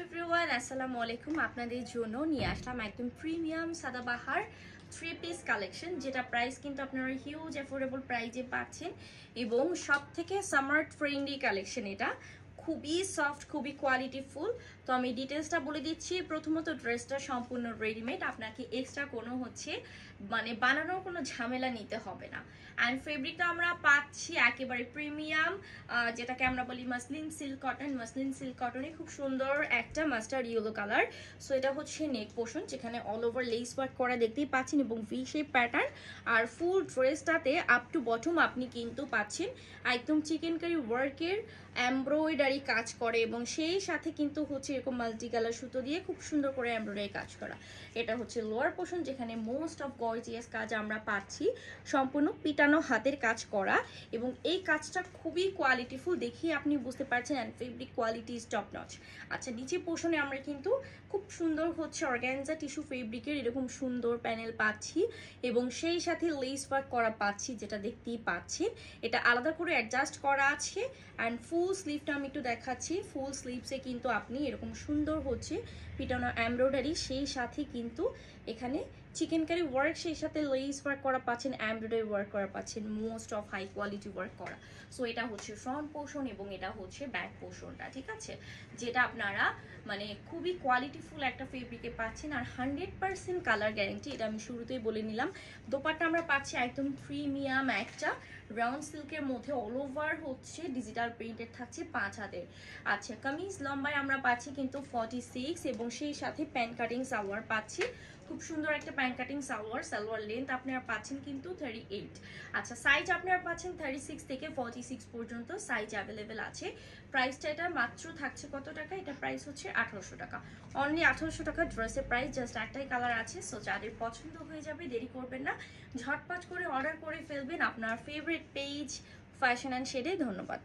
Everyone, আসসালামু আলাইকুম। আপনাদের জন্য নিয়ে আসলাম একদম premium Sadabahar three piece collection, যেটা প্রাইস কিন্তু আপনারা হিউজ অ্যাফোর্ডেবল প্রাইসে পাচ্ছেন এবং সব থেকে সামার ফ্রেন্ডলি কালেকশন। এটা খুবই সফট, খুবই কোয়ালিটিফুল। তো আমি ডিটেলসটা বলে দিচ্ছি। প্রথমত, ড্রেসটা সম্পূর্ণ রেডিমেড, আপনাকে এক্সট্রা কোনো বানানোর কোনো ঝামেলা নিতে হবে না। অ্যান্ড ফেব্রিকটা আমরা পাচ্ছি একেবারে প্রিমিয়াম, যেটাকে আমরা বলি muslin silk cotton. Muslin silk কটনে খুব সুন্দর একটা মাস্টার্ড ইয়েলো কালার। সো এটা হচ্ছে নেক পোর্শন, যেখানে অল ওভার লেস ওয়ার্ক করা দেখতেই পাচ্ছেন এবং ভি শেপ প্যাটার্ন। আর ফুল ড্রেসটাতে আপ টু বটম আপনি কিন্তু পাচ্ছেন একদম চিকেন কারি ওয়ার্কের এমব্রয়ডারি কাজ করে এবং সেই সাথে কিন্তু হচ্ছে এরকম মাল্টি কালার সুতো দিয়ে খুব সুন্দর করে এমব্রয়ডারি কাজ করা। এটা হচ্ছে লোয়ার পোর্শন, যেখানে মোস্ট অফ গর্জিয়াস কাজ আমরা পাচ্ছি, সম্পূর্ণ পিটানো হাতের কাজ করা এবং এই কাজটা খুবই কোয়ালিটিফুল। দেখিয়ে আপনি বুঝতে পারছেন and fabric quality is top notch. আচ্ছা, নিচে পোর্শনে আমরা কিন্তু খুব সুন্দর হচ্ছে অর্গানজা টিস্যু ফেব্রিকের এরকম সুন্দর প্যানেল পাচ্ছি এবং সেই সাথে লেস ওয়ার্ক করা পাচ্ছি, যেটা দেখতেই পাচ্ছেন। এটা আলাদা করে অ্যাডজাস্ট করা আছে। অ্যান্ড ফুল স্লিভটা আমি একটু দেখাচ্ছি। ফুল স্লিভসে কিন্তু আপনি এরকম সুন্দর হচ্ছে পিটানো এমব্রয়ডারি, সেই সাথে কিন্তু এখানে চিকেন কারি ওয়ার্ক, সেই সাথে লেস ওয়ার্ক করা পাচ্ছেন, এমব্রয়ডারি ওয়ার্ক করা পাচ্ছেন, most of high quality work করা। সো এটা হচ্ছে ফ্রন্ট পোর্শন এবং এটা হচ্ছে ব্যাক পোর্শনটা, ঠিক আছে, যেটা আপনারা খুবই কোয়ালিটিফুল একটা ফেব্রিকে পাচ্ছেন। আর 100% কালার গ্যারেন্টি, এটা আমি শুরুতেই বলে নিলাম। দোপাট্টা আমরা পাচ্ছি একদম প্রিমিয়াম একটা রাউন্ড সিল্কের মধ্যে, অল ওভার হচ্ছে ডিজিটাল প্রিন্টেড থাকছে 5 হাতের। আচ্ছা, কামিজ লম্বায় আমরা পাচ্ছি কিন্তু 46 এবং সেই সাথে প্যান্ট কাটিং সালোয়ার পাচ্ছি। খুব সুন্দর একটা pant cutting salwar. Salwar length আপনারা পাচ্ছেন কিন্তু 38। আচ্ছা, সাইজ আপনারা পাচ্ছেন 36 থেকে 46 পর্যন্ত সাইজ অ্যাভেলেবেল আছে। প্রাইসটা এটা মাত্র থাকছে কত টাকা? এটা প্রাইস হচ্ছে 1800 টাকা। অনলি 1800 টাকা ড্রেসের প্রাইস। জাস্ট একটাই কালার আছে। সো যাদের পছন্দ হয়ে যাবে, দেরি করবেন না, ঝটপট করে অর্ডার করে ফেলবেন আপনার ফেভারিট পেজ ফ্যাশন অ্যান্ড শেডে। ধন্যবাদ।